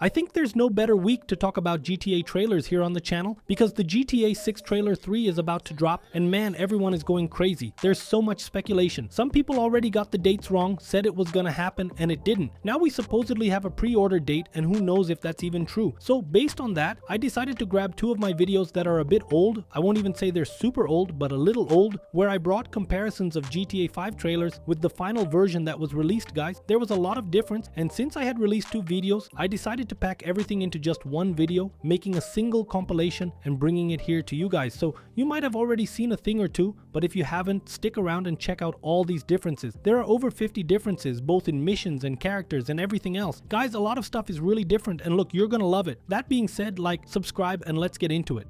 I think there's no better week to talk about GTA trailers here on the channel because the GTA 6 trailer 3 is about to drop and man, everyone is going crazy. There's so much speculation. Some people already got the dates wrong, said it was gonna happen and it didn't. Now we supposedly have a pre-order date and who knows if that's even true. So based on that, I decided to grab two of my videos that are a bit old. I won't even say they're super old, but a little old, where I brought comparisons of GTA 5 trailers with the final version that was released, guys. There was a lot of difference, and since I had released two videos, I decided to pack everything into just one video, making a single compilation and bringing it here to you guys. So you might have already seen a thing or two, but if you haven't, stick around and check out all these differences. There are over 50 differences, both in missions and characters and everything else. Guys, a lot of stuff is really different, and look, you're gonna love it. That being said, like, subscribe, and let's get into it.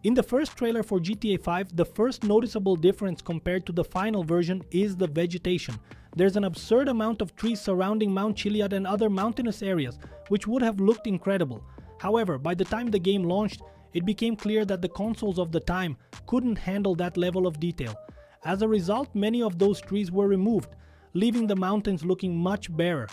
In the first trailer for GTA 5, the first noticeable difference compared to the final version is the vegetation. There's an absurd amount of trees surrounding Mount Chiliad and other mountainous areas, which would have looked incredible. However, by the time the game launched, it became clear that the consoles of the time couldn't handle that level of detail. As a result, many of those trees were removed, leaving the mountains looking much barer.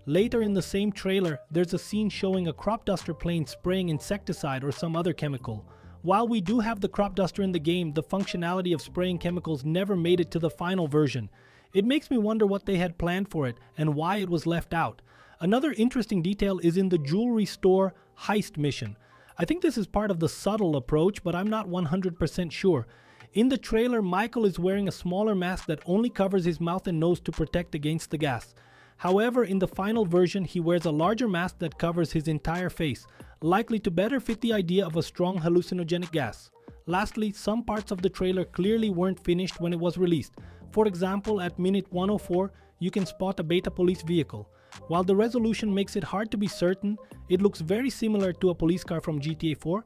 Later in the same trailer, there's a scene showing a crop duster plane spraying insecticide or some other chemical. While we do have the crop duster in the game, the functionality of spraying chemicals never made it to the final version. It makes me wonder what they had planned for it and why it was left out. Another interesting detail is in the jewelry store heist mission. I think this is part of the subtle approach, but I'm not 100% sure. In the trailer, Michael is wearing a smaller mask that only covers his mouth and nose to protect against the gas. However, in the final version, he wears a larger mask that covers his entire face, likely to better fit the idea of a strong hallucinogenic gas. Lastly, some parts of the trailer clearly weren't finished when it was released. For example, at minute 104, you can spot a beta police vehicle. While the resolution makes it hard to be certain, it looks very similar to a police car from GTA 4.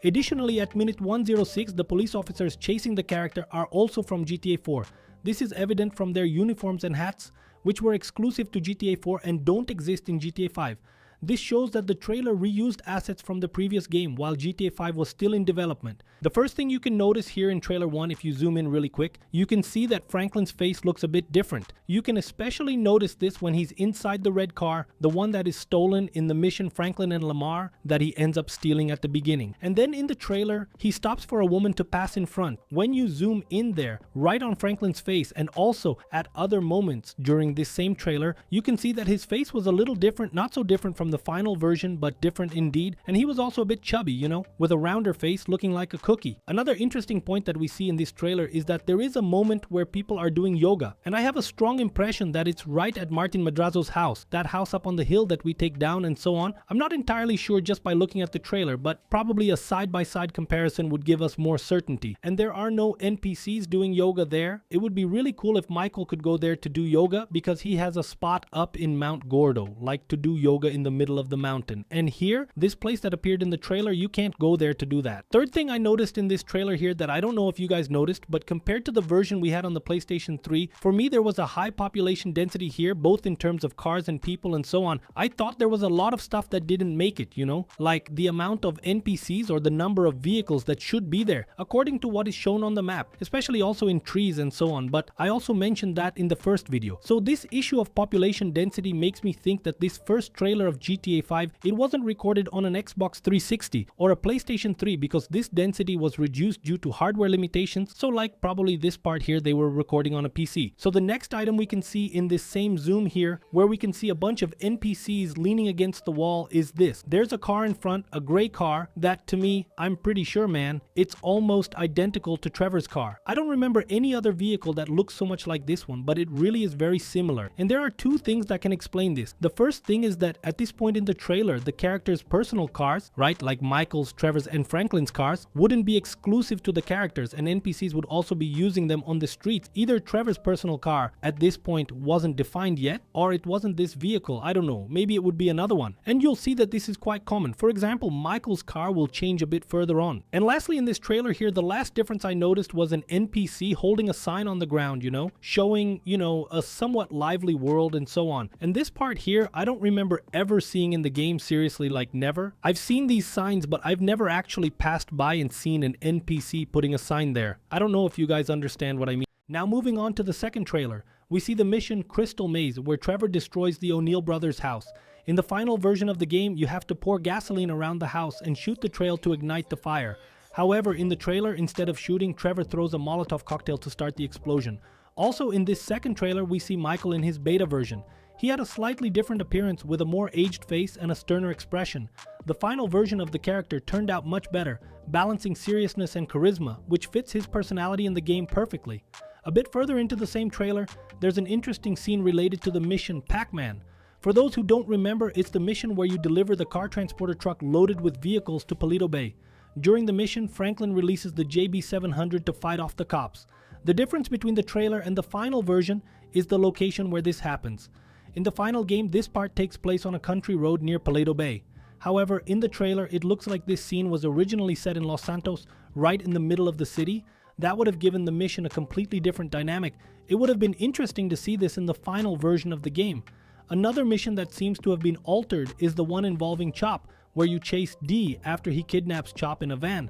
Additionally, at minute 106, the police officers chasing the character are also from GTA 4. This is evident from their uniforms and hats, which were exclusive to GTA 4 and don't exist in GTA 5. This shows that the trailer reused assets from the previous game while GTA 5 was still in development. The first thing you can notice here in trailer 1, if you zoom in really quick, you can see that Franklin's face looks a bit different. You can especially notice this when he's inside the red car, the one that is stolen in the mission Franklin and Lamar that he ends up stealing at the beginning. And then in the trailer, he stops for a woman to pass in front. When you zoom in there, right on Franklin's face, and also at other moments during this same trailer, you can see that his face was a little different, not so different from the final version, but different indeed. And he was also a bit chubby, you know, with a rounder face looking like a cookie. Another interesting point that we see in this trailer is that there is a moment where people are doing yoga, and I have a strong impression that it's right at Martin Madrazo's house, that house up on the hill that we take down and so on. I'm not entirely sure just by looking at the trailer, but probably a side-by-side comparison would give us more certainty. And there are no NPCs doing yoga there. It would be really cool if Michael could go there to do yoga because he has a spot up in Mount Gordo, like to do yoga in the middle of the mountain. And here, this place that appeared in the trailer, you can't go there to do that. Third thing I noticed in this trailer here that I don't know if you guys noticed, but compared to the version we had on the PlayStation 3, for me there was a high population density here, both in terms of cars and people and so on. I thought there was a lot of stuff that didn't make it, you know, like the amount of NPCs or the number of vehicles that should be there, according to what is shown on the map, especially also in trees and so on, but I also mentioned that in the first video. So this issue of population density makes me think that this first trailer of GTA 5, it wasn't recorded on an Xbox 360 or a PlayStation 3 because this density was reduced due to hardware limitations, so like probably this part here they were recording on a PC. So the next item we can see in this same zoom here, where we can see a bunch of NPCs leaning against the wall, is this. There's a car in front, a gray car, that to me, I'm pretty sure, man, it's almost identical to Trevor's car. I don't remember any other vehicle that looks so much like this one, but it really is very similar. And there are two things that can explain this. The first thing is that at this point in the trailer, the characters' personal cars, right, like Michael's, Trevor's, and Franklin's cars, wouldn't be exclusive to the characters, and NPCs would also be using them on the streets. Either Trevor's personal car at this point wasn't defined yet, or it wasn't this vehicle, I don't know, maybe it would be another one. And you'll see that this is quite common. For example, Michael's car will change a bit further on. And lastly, in this trailer here, the last difference I noticed was an NPC holding a sign on the ground, you know, showing, you know, a somewhat lively world and so on. And this part here, I don't remember ever seeing in the game, seriously, like never. I've seen these signs, but I've never actually passed by and seen an NPC putting a sign there. I don't know if you guys understand what I mean. Now moving on to the second trailer, we see the mission Crystal Maze, where Trevor destroys the O'Neill brothers' house. In the final version of the game, you have to pour gasoline around the house and shoot the trail to ignite the fire. However, in the trailer, instead of shooting, Trevor throws a Molotov cocktail to start the explosion. Also, in this second trailer, we see Michael in his beta version. He had a slightly different appearance with a more aged face and a sterner expression. The final version of the character turned out much better, balancing seriousness and charisma, which fits his personality in the game perfectly. A bit further into the same trailer, there's an interesting scene related to the mission Pac-Man. For those who don't remember, it's the mission where you deliver the car transporter truck loaded with vehicles to Paleto Bay. During the mission, Franklin releases the JB-700 to fight off the cops. The difference between the trailer and the final version is the location where this happens. In the final game, this part takes place on a country road near Paleto Bay. However, in the trailer, it looks like this scene was originally set in Los Santos, right in the middle of the city. That would have given the mission a completely different dynamic. It would have been interesting to see this in the final version of the game. Another mission that seems to have been altered is the one involving Chop, where you chase D after he kidnaps Chop in a van.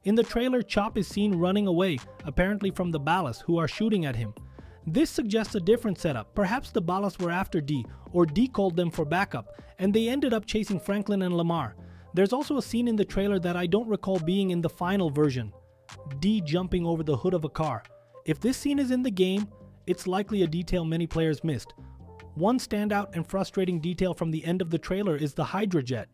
In the trailer, Chop is seen running away, apparently from the Ballas, who are shooting at him. This suggests a different setup. Perhaps the Ballas were after D, or D called them for backup, and they ended up chasing Franklin and Lamar. There's also a scene in the trailer that I don't recall being in the final version. D jumping over the hood of a car. If this scene is in the game, it's likely a detail many players missed. One standout and frustrating detail from the end of the trailer is the Hydra jet.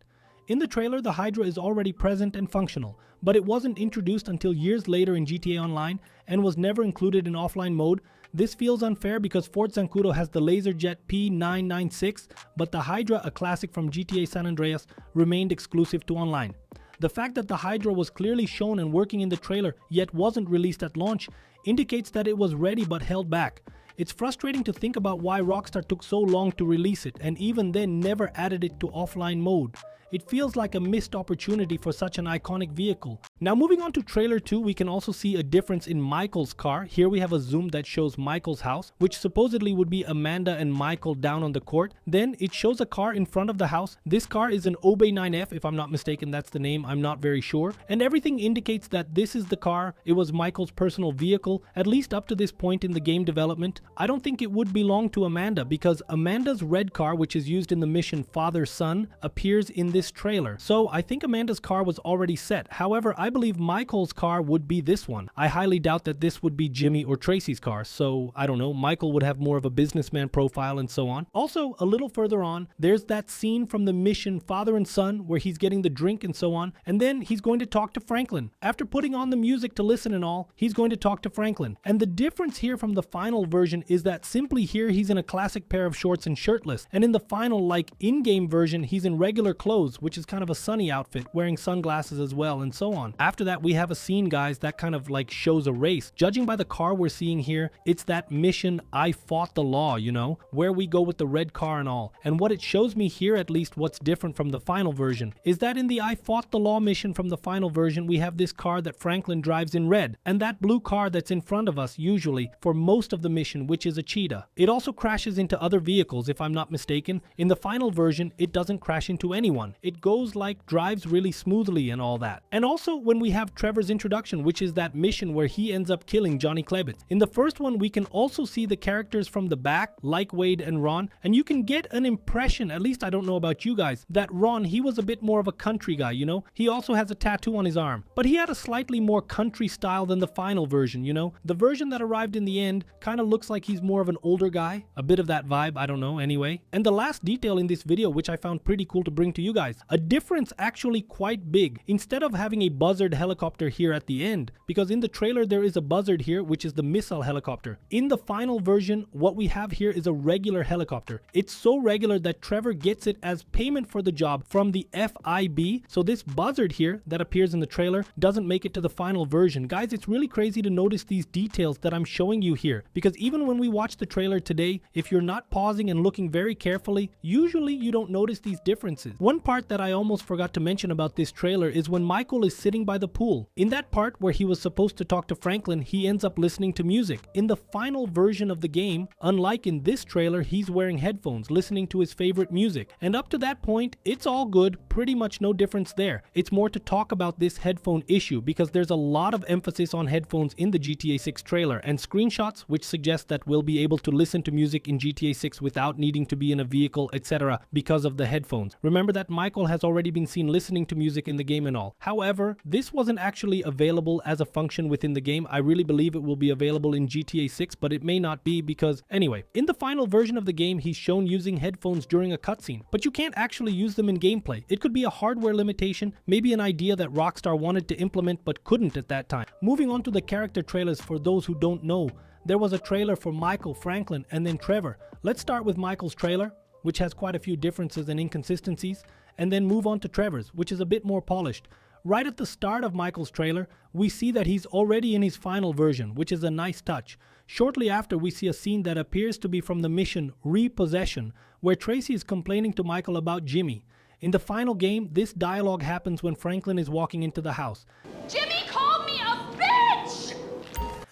In the trailer, the Hydra is already present and functional, but it wasn't introduced until years later in GTA Online and was never included in offline mode. This feels unfair because Fort Zancudo has the Laserjet P996, but the Hydra, a classic from GTA San Andreas, remained exclusive to online. The fact that the Hydra was clearly shown and working in the trailer yet wasn't released at launch indicates that it was ready but held back. It's frustrating to think about why Rockstar took so long to release it and even then never added it to offline mode. It feels like a missed opportunity for such an iconic vehicle. Now moving on to trailer 2, we can also see a difference in Michael's car. Here we have a zoom that shows Michael's house, which supposedly would be Amanda and Michael down on the court. Then it shows a car in front of the house. This car is an Obey 9F, if I'm not mistaken, that's the name, I'm not very sure. And everything indicates that this is the car. It was Michael's personal vehicle, at least up to this point in the game development. I don't think it would belong to Amanda because Amanda's red car, which is used in the mission Father-Son, appears in this trailer. So I think Amanda's car was already set. However, I believe Michael's car would be this one. I highly doubt that this would be Jimmy or Tracy's car. So I don't know, Michael would have more of a businessman profile and so on. Also, a little further on, there's that scene from the mission Father and Son where he's getting the drink and so on. And then he's going to talk to Franklin. After putting on the music to listen and all, he's going to talk to Franklin. And the difference here from the final version is that simply here he's in a classic pair of shorts and shirtless. And in the final, like in-game version, he's in regular clothes, which is kind of a sunny outfit, wearing sunglasses as well and so on. After that, we have a scene, guys, that kind of like shows a race. Judging by the car we're seeing here, it's that mission I Fought the Law, you know, where we go with the red car and all. And what it shows me here, at least what's different from the final version, is that in the I Fought the Law mission from the final version, we have this car that Franklin drives in red, and that blue car that's in front of us usually for most of the mission, which is a cheetah. It also crashes into other vehicles, if I'm not mistaken. In the final version, it doesn't crash into anyone. It goes like drives really smoothly and all that. And also when we have Trevor's introduction, which is that mission where he ends up killing Johnny Klebitz. In the first one, we can also see the characters from the back, like Wade and Ron, and you can get an impression, at least I don't know about you guys, that Ron, he was a bit more of a country guy, you know? He also has a tattoo on his arm, but he had a slightly more country style than the final version, you know? The version that arrived in the end kind of looks like he's more of an older guy, a bit of that vibe, I don't know, anyway. And the last detail in this video, which I found pretty cool to bring to you guys, a difference actually quite big. Instead of having a Buzzard helicopter here at the end, because in the trailer there is a Buzzard here, which is the missile helicopter. In the final version, what we have here is a regular helicopter. It's so regular that Trevor gets it as payment for the job from the FIB. So this Buzzard here that appears in the trailer doesn't make it to the final version. Guys, it's really crazy to notice these details that I'm showing you here, because even when we watch the trailer today, if you're not pausing and looking very carefully, usually you don't notice these differences. One part part that I almost forgot to mention about this trailer is when Michael is sitting by the pool. In that part where he was supposed to talk to Franklin, he ends up listening to music. In the final version of the game, unlike in this trailer, he's wearing headphones, listening to his favorite music. And up to that point, it's all good, pretty much no difference there. It's more to talk about this headphone issue because there's a lot of emphasis on headphones in the GTA 6 trailer and screenshots which suggest that we'll be able to listen to music in GTA 6 without needing to be in a vehicle, etc. because of the headphones. Remember that Michael has already been seen listening to music in the game and all. However, this wasn't actually available as a function within the game. I really believe it will be available in GTA 6, but it may not be because, anyway, in the final version of the game, he's shown using headphones during a cutscene, but you can't actually use them in gameplay. It could be a hardware limitation, maybe an idea that Rockstar wanted to implement but couldn't at that time. Moving on to the character trailers for those who don't know, there was a trailer for Michael, Franklin, and then Trevor. Let's start with Michael's trailer, which has quite a few differences and inconsistencies, and then move on to Trevor's, which is a bit more polished. Right at the start of Michael's trailer, we see that he's already in his final version, which is a nice touch. Shortly after, we see a scene that appears to be from the mission Repossession, where Tracy is complaining to Michael about Jimmy. In the final game, this dialogue happens when Franklin is walking into the house. Jimmy called me a bitch!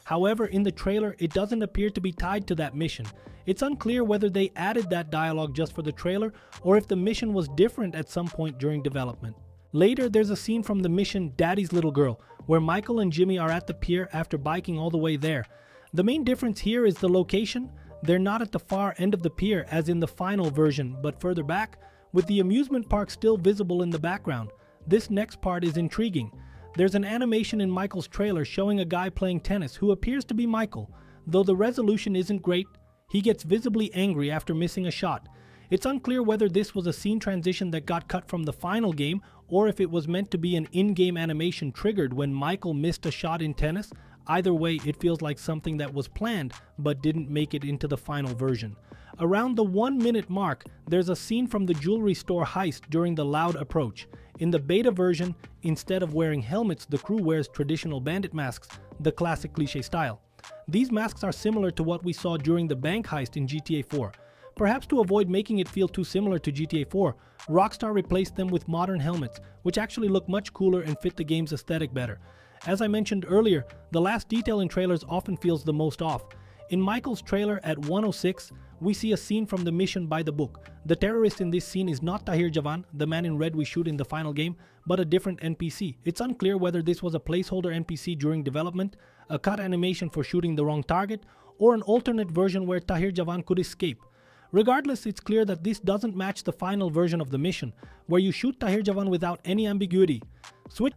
However, in the trailer, it doesn't appear to be tied to that mission. It's unclear whether they added that dialogue just for the trailer or if the mission was different at some point during development. Later, there's a scene from the mission Daddy's Little Girl, where Michael and Jimmy are at the pier after biking all the way there. The main difference here is the location. They're not at the far end of the pier as in the final version, but further back, with the amusement park still visible in the background. This next part is intriguing. There's an animation in Michael's trailer showing a guy playing tennis who appears to be Michael. Though the resolution isn't great, he gets visibly angry after missing a shot. It's unclear whether this was a scene transition that got cut from the final game or if it was meant to be an in-game animation triggered when Michael missed a shot in tennis. Either way, it feels like something that was planned but didn't make it into the final version. Around the 1-minute mark, there's a scene from the jewelry store heist during the loud approach. In the beta version, instead of wearing helmets, the crew wears traditional bandit masks, the classic cliché style. These masks are similar to what we saw during the bank heist in GTA 4. Perhaps to avoid making it feel too similar to GTA 4, Rockstar replaced them with modern helmets, which actually look much cooler and fit the game's aesthetic better. As I mentioned earlier, the last detail in trailers often feels the most off. In Michael's trailer at 1:06, we see a scene from the mission by the book. The terrorist in this scene is not Tahir Javan, the man in red we shoot in the final game, but a different NPC. It's unclear whether this was a placeholder NPC during development, a cut animation for shooting the wrong target, or an alternate version where Tahir Javan could escape. Regardless, it's clear that this doesn't match the final version of the mission, where you shoot Tahir Javan without any ambiguity.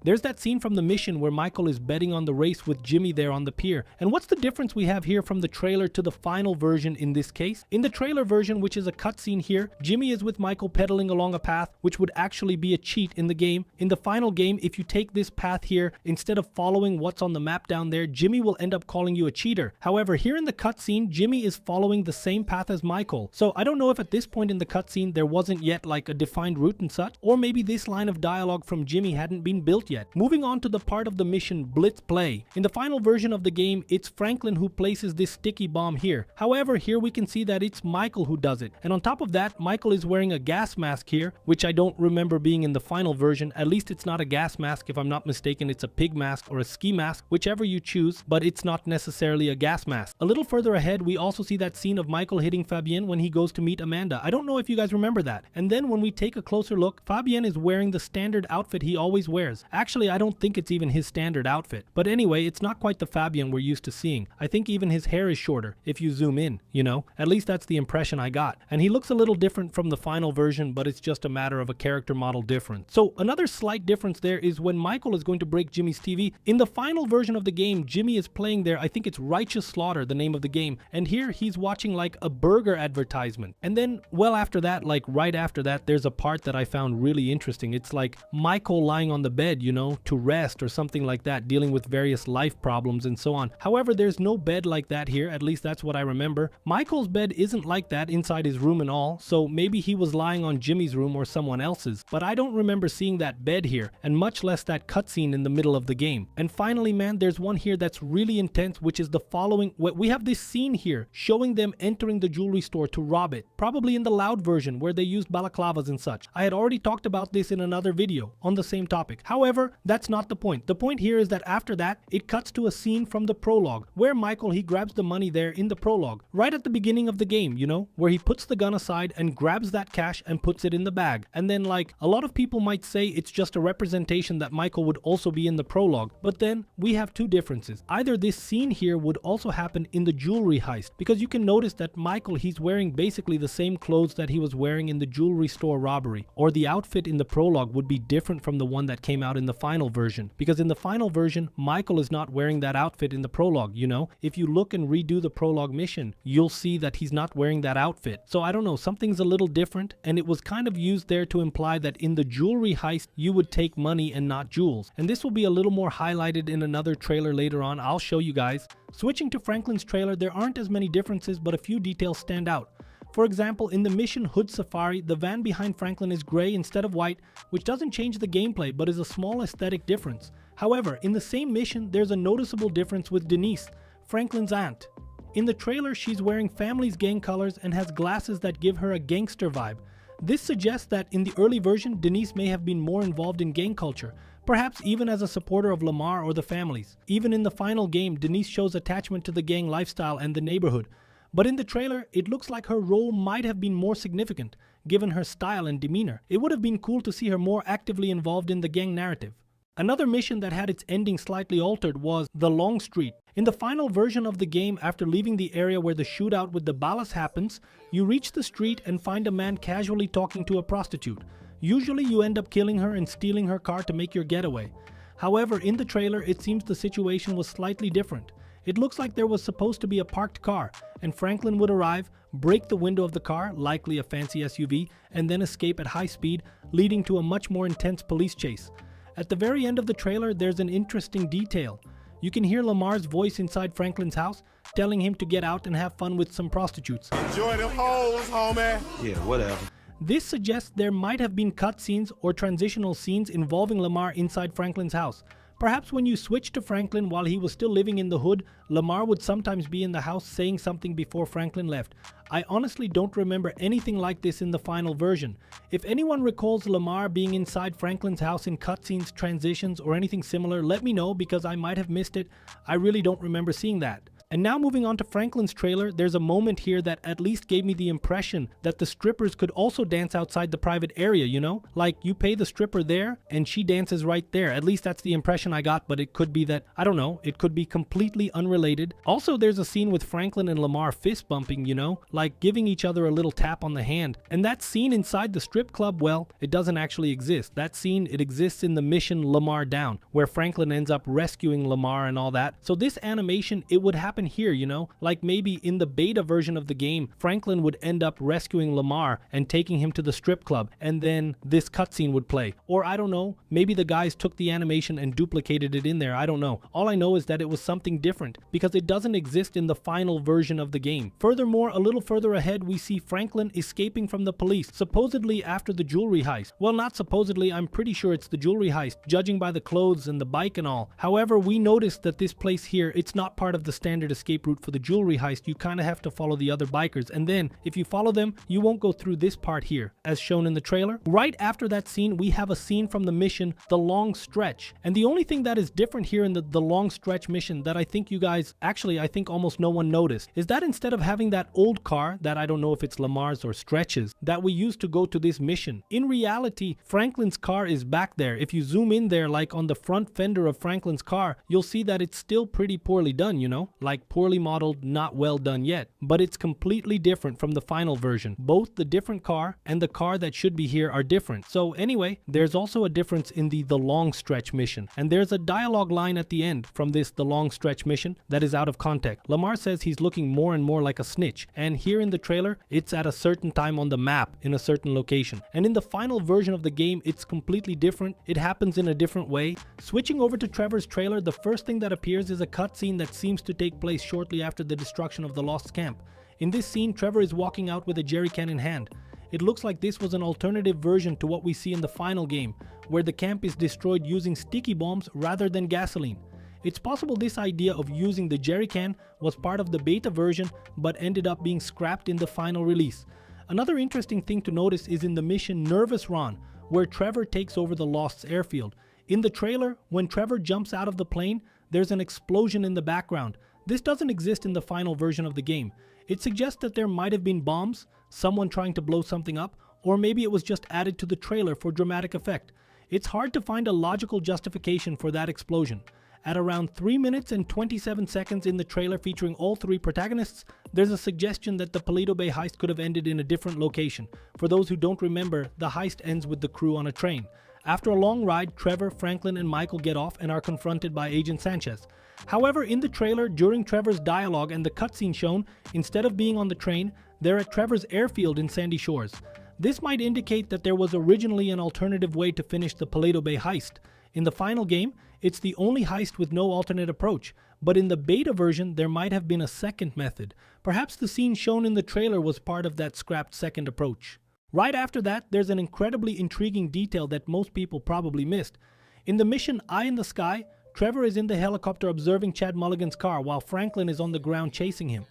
There's that scene from the mission where Michael is betting on the race with Jimmy there on the pier. And what's the difference we have here from the trailer to the final version in this case? In the trailer version, which is a cutscene here, Jimmy is with Michael pedaling along a path, which would actually be a cheat in the game. In the final game, if you take this path here, instead of following what's on the map down there, Jimmy will end up calling you a cheater. However, here in the cutscene, Jimmy is following the same path as Michael. So I don't know if at this point in the cutscene there wasn't yet like a defined route and such, or maybe this line of dialogue from Jimmy hadn't been built yet. Moving on to the part of the mission Blitz Play. In the final version of the game, it's Franklin who places this sticky bomb here. However, here we can see that it's Michael who does it. And on top of that, Michael is wearing a gas mask here, which I don't remember being in the final version. At least it's not a gas mask. If I'm not mistaken, it's a pig mask or a ski mask, whichever you choose, but it's not necessarily a gas mask. A little further ahead, we also see that scene of Michael hitting Fabienne when he goes to meet Amanda. I don't know if you guys remember that. And then when we take a closer look, Fabienne is wearing the standard outfit he always wears. Actually, I don't think it's even his standard outfit. But anyway, it's not quite the Fabienne we're used to seeing. I think even his hair is shorter, if you zoom in, you know? At least that's the impression I got. And he looks a little different from the final version, but it's just a matter of a character model difference. So another slight difference there is when Michael is going to break Jimmy's TV. In the final version of the game, Jimmy is playing there, I think it's Righteous Slaughter, the name of the game. And here he's watching like a burger advertisement. And then, well after that, like right after that, there's a part that I found really interesting. It's like Michael lying on the bed, you know, to rest or something like that, dealing with various life problems and so on. However, there's no bed like that here, at least that's what I remember. Michael's bed isn't like that inside his room and all, so maybe he was lying on Jimmy's room or someone else's, but I don't remember seeing that bed here, and much less that cutscene in the middle of the game. And finally, man, there's one here that's really intense, which is the following. We have this scene here showing them entering the jewelry store to rob it, probably in the loud version where they used balaclavas and such. I had already talked about this in another video on the same topic. However, that's not the point. The point here is that after that, it cuts to a scene from the prologue where Michael, he grabs the money there in the prologue, right at the beginning of the game, you know, where he puts the gun aside and grabs that cash and puts it in the bag. And then, like, a lot of people might say it's just a representation that Michael would also be in the prologue, but then we have two differences. Either this scene here would also happen in the jewelry heist, because you can notice that Michael, he's wearing basically the same clothes that he was wearing in the jewelry store robbery, or the outfit in the prologue would be different from the one that came out in the final version, because in the final version, Michael is not wearing that outfit in the prologue, you know? If you look and redo the prologue mission, you'll see that he's not wearing that outfit. So I don't know, something's a little different, and it was kind of used there to imply that in the jewelry heist, you would take money and not jewels. And this will be a little more highlighted in another trailer later on. I'll show you guys. Switching to Franklin's trailer, there aren't as many differences, but a few details stand out. For example, in the mission Hood Safari, the van behind Franklin is gray instead of white, which doesn't change the gameplay but is a small aesthetic difference. However, in the same mission, there's a noticeable difference with Denise, Franklin's aunt. In the trailer, she's wearing family's gang colors and has glasses that give her a gangster vibe. This suggests that in the early version, Denise may have been more involved in gang culture, perhaps even as a supporter of Lamar or the families. Even in the final game, Denise shows attachment to the gang lifestyle and the neighborhood. But in the trailer, it looks like her role might have been more significant, given her style and demeanor. It would have been cool to see her more actively involved in the gang narrative. Another mission that had its ending slightly altered was the Long Street. In the final version of the game, after leaving the area where the shootout with the Ballas happens, you reach the street and find a man casually talking to a prostitute. Usually you end up killing her and stealing her car to make your getaway. However, in the trailer, it seems the situation was slightly different. It looks like there was supposed to be a parked car, and Franklin would arrive, break the window of the car, likely a fancy SUV, and then escape at high speed, leading to a much more intense police chase. At the very end of the trailer, there's an interesting detail. You can hear Lamar's voice inside Franklin's house, telling him to get out and have fun with some prostitutes. Enjoy them hoes, homie. Yeah, whatever. This suggests there might have been cutscenes or transitional scenes involving Lamar inside Franklin's house. Perhaps when you switch to Franklin while he was still living in the hood, Lamar would sometimes be in the house saying something before Franklin left. I honestly don't remember anything like this in the final version. If anyone recalls Lamar being inside Franklin's house in cutscenes, transitions, or anything similar, let me know because I might have missed it. I really don't remember seeing that. And now moving on to Franklin's trailer, there's a moment here that at least gave me the impression that the strippers could also dance outside the private area, you know? Like, you pay the stripper there, and she dances right there. At least that's the impression I got, but it could be that, I don't know, it could be completely unrelated. Also, there's a scene with Franklin and Lamar fist bumping, you know? Like, giving each other a little tap on the hand. And that scene inside the strip club, well, it doesn't actually exist. That scene, it exists in the mission Lamar Down, where Franklin ends up rescuing Lamar and all that. So this animation, it would happen here, you know, like maybe in the beta version of the game, Franklin would end up rescuing Lamar and taking him to the strip club, and then this cutscene would play. Or I don't know, maybe the guys took the animation and duplicated it in there, I don't know. All I know is that it was something different, because it doesn't exist in the final version of the game. Furthermore, a little further ahead, we see Franklin escaping from the police, supposedly after the jewelry heist. Well, not supposedly, I'm pretty sure it's the jewelry heist, judging by the clothes and the bike and all. However, we noticed that this place here, it's not part of the standard escape route for the jewelry heist. You kind of have to follow the other bikers, and then if you follow them, you won't go through this part here as shown in the trailer. Right after that scene, we have a scene from the mission The Long Stretch, and the only thing that is different here in the Long Stretch mission that I think you guys, actually I think almost no one noticed, is that instead of having that old car that I don't know if it's Lamar's or Stretch's that we used to go to this mission, in reality Franklin's car is back there. If you zoom in there, like on the front fender of Franklin's car, you'll see that it's still pretty poorly done, you know, like like poorly modeled, not well done yet, but it's completely different from the final version. Both the different car and the car that should be here are different. So anyway, there's also a difference in the long stretch mission, and there's a dialogue line at the end from the long stretch mission that is out of context. Lamar says he's looking more and more like a snitch, and here in the trailer, it's at a certain time on the map in a certain location. And in the final version of the game, it's completely different. It happens in a different way. Switching over to Trevor's trailer, the first thing that appears is a cutscene that seems to take place shortly after the destruction of the Lost Camp. In this scene, Trevor is walking out with a jerry can in hand. It looks like this was an alternative version to what we see in the final game, where the camp is destroyed using sticky bombs rather than gasoline. It's possible this idea of using the jerry can was part of the beta version but ended up being scrapped in the final release. Another interesting thing to notice is in the mission Nervous Ron, where Trevor takes over the Lost's airfield. In the trailer, when Trevor jumps out of the plane, there's an explosion in the background. This doesn't exist in the final version of the game. It suggests that there might have been bombs, someone trying to blow something up, or maybe it was just added to the trailer for dramatic effect. It's hard to find a logical justification for that explosion. At around 3 minutes and 27 seconds in the trailer featuring all three protagonists, there's a suggestion that the Paleto Bay heist could have ended in a different location. For those who don't remember, the heist ends with the crew on a train. After a long ride, Trevor, Franklin, and Michael get off and are confronted by Agent Sanchez. However, in the trailer, during Trevor's dialogue and the cutscene shown, instead of being on the train, they're at Trevor's airfield in Sandy Shores. This might indicate that there was originally an alternative way to finish the Paleto Bay heist. In the final game, it's the only heist with no alternate approach, but in the beta version, there might have been a second method. Perhaps the scene shown in the trailer was part of that scrapped second approach. Right after that, there's an incredibly intriguing detail that most people probably missed. In the mission Eye in the Sky, Trevor is in the helicopter observing Chad Mulligan's car while Franklin is on the ground chasing him.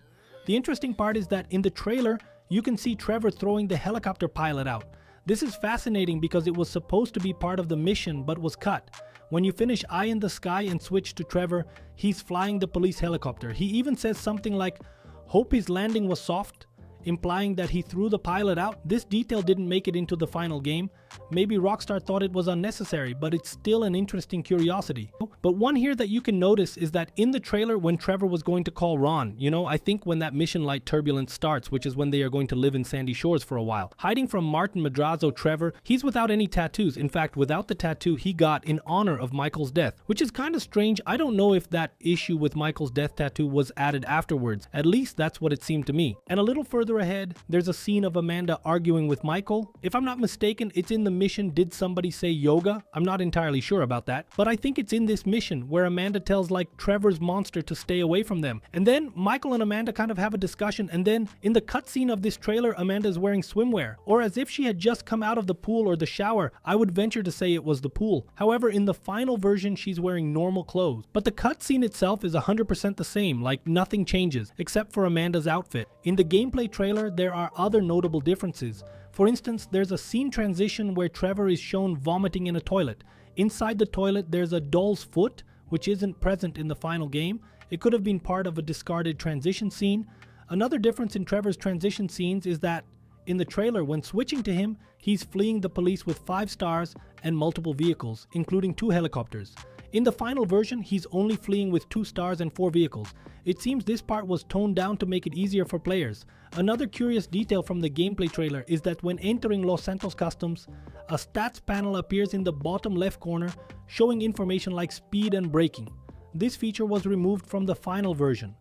The interesting part is that in the trailer, you can see Trevor throwing the helicopter pilot out. This is fascinating because it was supposed to be part of the mission but was cut. When you finish Eye in the Sky and switch to Trevor, he's flying the police helicopter. He even says something like, "Hope his landing was soft," implying that he threw the pilot out. This detail didn't make it into the final game. Maybe Rockstar thought it was unnecessary, but it's still an interesting curiosity. But one here that you can notice is that in the trailer when Trevor was going to call Ron, I think when that mission light turbulence starts, which is when they are going to live in Sandy Shores for a while. Hiding from Martin Madrazo, Trevor, he's without any tattoos. In fact, without the tattoo he got in honor of Michael's death, which is kind of strange. I don't know if that issue with Michael's death tattoo was added afterwards. At least that's what it seemed to me. And a little further ahead, there's a scene of Amanda arguing with Michael. If I'm not mistaken, it's in the mission Did Somebody Say Yoga? I'm not entirely sure about that, but I think it's in this mission where Amanda tells Trevor's monster to stay away from them. And then Michael and Amanda kind of have a discussion, and then in the cutscene of this trailer, Amanda is wearing swimwear, or as if she had just come out of the pool or the shower. I would venture to say it was the pool. However, in the final version, she's wearing normal clothes. But the cutscene itself is 100% the same, nothing changes, except for Amanda's outfit. In the gameplay trailer, there are other notable differences. For instance, there's a scene transition where Trevor is shown vomiting in a toilet. Inside the toilet, there's a doll's foot, which isn't present in the final game. It could have been part of a discarded transition scene. Another difference in Trevor's transition scenes is that in the trailer, when switching to him, he's fleeing the police with 5 stars and multiple vehicles, including 2 helicopters. In the final version, he's only fleeing with 2 stars and 4 vehicles. It seems this part was toned down to make it easier for players. Another curious detail from the gameplay trailer is that when entering Los Santos Customs, a stats panel appears in the bottom left corner showing information like speed and braking. This feature was removed from the final version.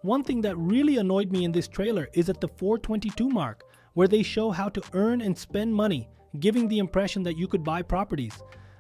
One thing that really annoyed me in this trailer is at the 422 mark, where they show how to earn and spend money, giving the impression that you could buy properties.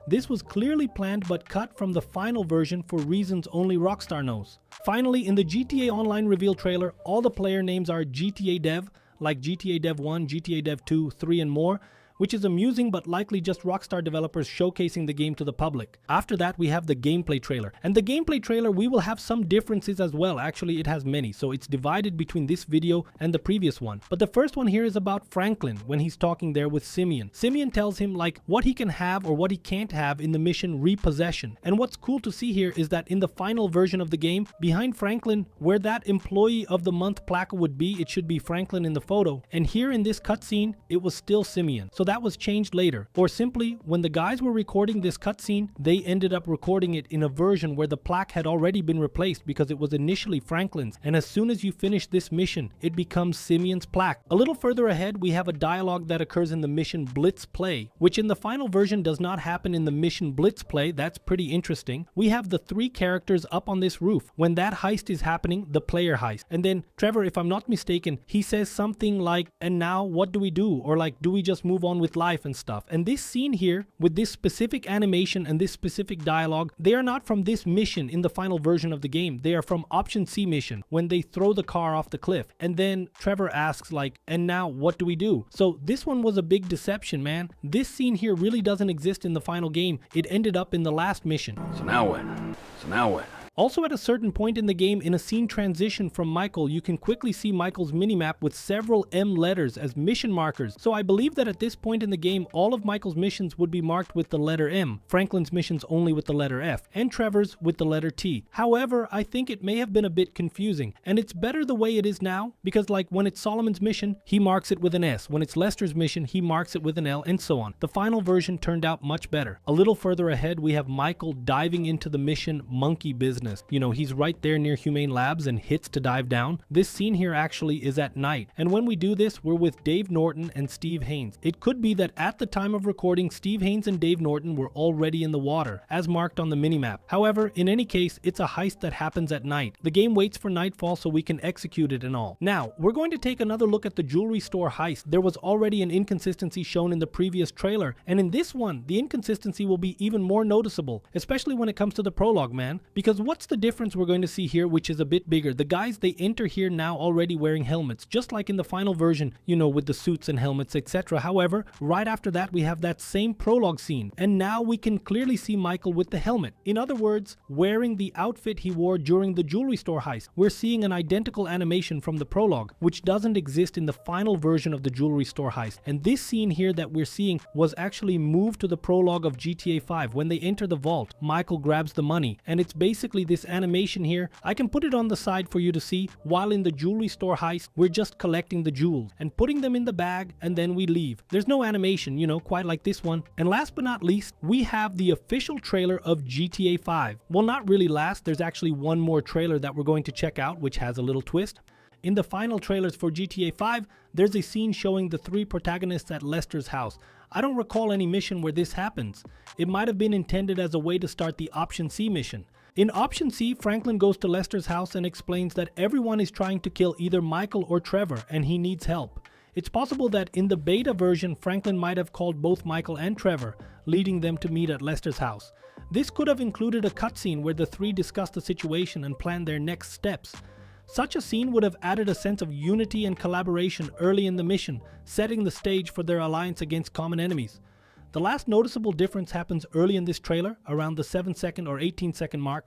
This was clearly planned but cut from the final version for reasons only Rockstar knows. Finally, in the GTA Online reveal trailer, all the player names are GTA Dev, like GTA Dev 1, GTA Dev 2, 3 and more, which is amusing but likely just Rockstar developers showcasing the game to the public. After that, we have the gameplay trailer. And the gameplay trailer, we will have some differences as well. Actually, it has many, so it's divided between this video and the previous one. But the first one here is about Franklin when he's talking there with Simeon. Simeon tells him what he can have or what he can't have in the mission Repossession. And what's cool to see here is that in the final version of the game, behind Franklin, where that Employee of the Month plaque would be, it should be Franklin in the photo. And here in this cutscene, it was still Simeon. So that was changed later. Or simply, when the guys were recording this cutscene, they ended up recording it in a version where the plaque had already been replaced because it was initially Franklin's, and as soon as you finish this mission, it becomes Simeon's plaque. A little further ahead, we have a dialogue that occurs in the mission Blitz Play, which in the final version does not happen in the mission Blitz Play. That's pretty interesting. We have the three characters up on this roof. When that heist is happening, the player heist. And then Trevor, if I'm not mistaken, he says something like, and now what do we do? Or like, do we just move on with life and stuff? And this scene here, with this specific animation and this specific dialogue, they are not from this mission in the final version of the game. They are from Option C mission, when they throw the car off the cliff. And then Trevor asks like, and now what do we do? So this one was a big deception, man. This scene here really doesn't exist in the final game. It ended up in the last mission. So now what? So now what? Also, at a certain point in the game, in a scene transition from Michael, you can quickly see Michael's minimap with several M letters as mission markers. So I believe that at this point in the game, all of Michael's missions would be marked with the letter M, Franklin's missions only with the letter F, and Trevor's with the letter T. However, I think it may have been a bit confusing, and it's better the way it is now, because like when it's Solomon's mission, he marks it with an S. When it's Lester's mission, he marks it with an L, and so on. The final version turned out much better. A little further ahead, we have Michael diving into the mission Monkey Business. You know, he's right there near Humane Labs and hits to dive down. This scene here actually is at night, and when we do this, we're with Dave Norton and Steve Haynes. It could be that at the time of recording, Steve Haynes and Dave Norton were already in the water, as marked on the minimap. However, in any case, it's a heist that happens at night. The game waits for nightfall so we can execute it and all. Now, we're going to take another look at the jewelry store heist. There was already an inconsistency shown in the previous trailer, and in this one, the inconsistency will be even more noticeable, especially when it comes to the prologue, man. Because what's the difference we're going to see here, which is a bit bigger? The guys, they enter here now already wearing helmets, just like in the final version, you know, with the suits and helmets, etc. However, right after that, we have that same prologue scene, and now we can clearly see Michael with the helmet. In other words, wearing the outfit he wore during the jewelry store heist. We're seeing an identical animation from the prologue, which doesn't exist in the final version of the jewelry store heist. And this scene here that we're seeing was actually moved to the prologue of GTA 5. When they enter the vault, Michael grabs the money, and it's basically this animation here. I can put it on the side for you to see. While in the jewelry store heist, we're just collecting the jewels and putting them in the bag, and then we leave. There's no animation, you know, quite like this one. And last but not least, we have the official trailer of GTA 5. Well, not really last. There's actually one more trailer that we're going to check out, which has a little twist. In the final trailers for GTA 5, there's a scene showing the three protagonists at Lester's house. I don't recall any mission where this happens. It might have been intended as a way to start the Option C mission. In Option C, Franklin goes to Lester's house and explains that everyone is trying to kill either Michael or Trevor, and he needs help. It's possible that in the beta version, Franklin might have called both Michael and Trevor, leading them to meet at Lester's house. This could have included a cutscene where the three discuss the situation and plan their next steps. Such a scene would have added a sense of unity and collaboration early in the mission, setting the stage for their alliance against common enemies. The last noticeable difference happens early in this trailer, around the 7-second or 18-second mark.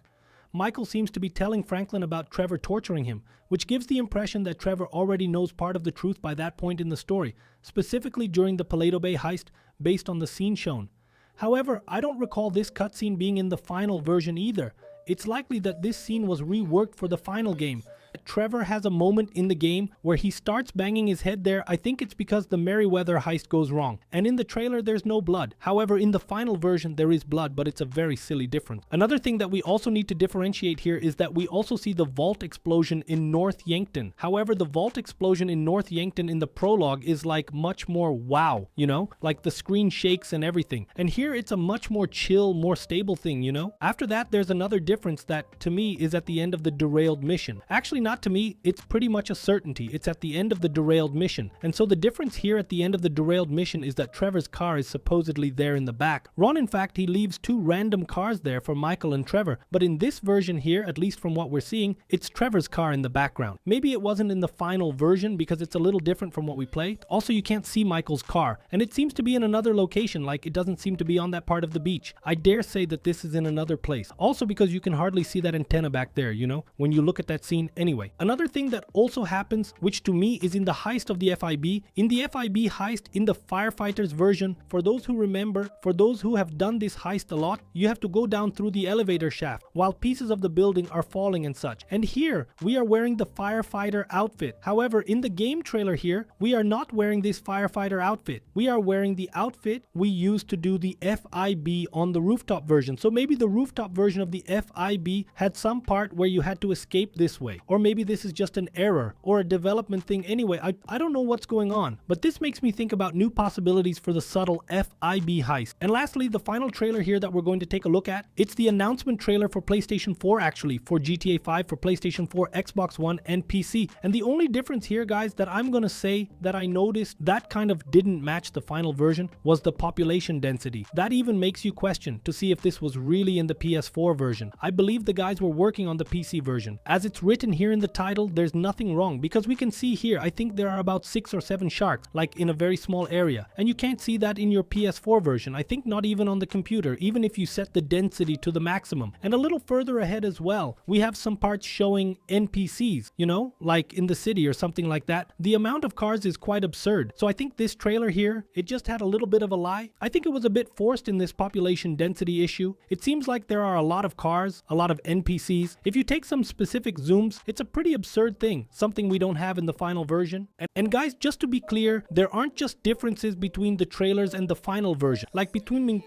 Michael seems to be telling Franklin about Trevor torturing him, which gives the impression that Trevor already knows part of the truth by that point in the story, specifically during the Paleto Bay heist, based on the scene shown. However, I don't recall this cutscene being in the final version either. It's likely that this scene was reworked for the final game. Trevor has a moment in the game where he starts banging his head there. I think it's because the Merryweather heist goes wrong. And in the trailer, there's no blood. However, in the final version, there is blood, but it's a very silly difference. Another thing that we also need to differentiate here is that we also see the vault explosion in North Yankton. However, the vault explosion in North Yankton in the prologue is like much more wow, you know? Like the screen shakes and everything. And here it's a much more chill, more stable thing, you know? After that, there's another difference that, to me, is at the end of the derailed mission. Actually, not to me, it's pretty much a certainty. It's at the end of the derailed mission. And so the difference here at the end of the derailed mission is that Trevor's car is supposedly there in the back. Ron, in fact, he leaves two random cars there for Michael and Trevor, but in this version here, at least from what we're seeing, it's Trevor's car in the background. Maybe it wasn't in the final version because it's a little different from what we play. Also, you can't see Michael's car, and it seems to be in another location, like it doesn't seem to be on that part of the beach. I dare say that this is in another place. Also because you can hardly see that antenna back there, you know, when you look at that scene. Anyway, anyway. Another thing that also happens, which to me is in the heist of the FIB, in the FIB heist in the firefighters version, for those who remember, for those who have done this heist a lot, you have to go down through the elevator shaft while pieces of the building are falling and such. And here we are wearing the firefighter outfit. However, in the game trailer here, we are not wearing this firefighter outfit. We are wearing the outfit we used to do the FIB on the rooftop version. So maybe the rooftop version of the FIB had some part where you had to escape this way. Or maybe this is just an error or a development thing anyway. I don't know what's going on. But this makes me think about new possibilities for the subtle FIB heist. And lastly, the final trailer here that we're going to take a look at, it's the announcement trailer for PlayStation 4 actually, for GTA 5, for PlayStation 4, Xbox One, and PC. And the only difference here, guys, that I'm gonna say that I noticed that kind of didn't match the final version was the population density. That even makes you question to see if this was really in the PS4 version. I believe the guys were working on the PC version. As it's written here in the title, there's nothing wrong because we can see here, I think there are about 6 or 7 sharks, like in a very small area. And you can't see that in your PS4 version. I think not even on the computer, even if you set the density to the maximum. And a little further ahead as well, we have some parts showing NPCs, you know, like in the city or something like that. The amount of cars is quite absurd. So I think this trailer here, it just had a little bit of a lie. I think it was a bit forced in this population density issue. It seems like there are a lot of cars, a lot of NPCs. If you take some specific zooms, it's a pretty absurd thing, something we don't have in the final version. And guys, just to be clear, there aren't just differences between the trailers and the final version. Like between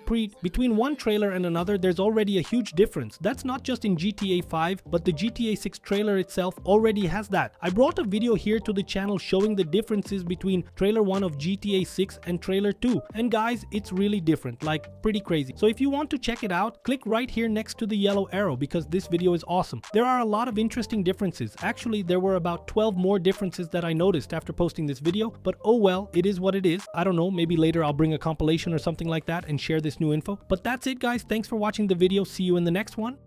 one trailer and another, there's already a huge difference. That's not just in GTA 5, but the GTA 6 trailer itself already has that. I brought a video here to the channel showing the differences between trailer 1 of GTA 6 and trailer 2. And guys, it's really different, like pretty crazy. So if you want to check it out, click right here next to the yellow arrow because this video is awesome. There are a lot of interesting differences. Actually, there were about 12 more differences that I noticed after posting this video, but oh well, it is what it is. I don't know, maybe later I'll bring a compilation or something like that and share this new info. But that's it, guys. Thanks for watching the video. See you in the next one.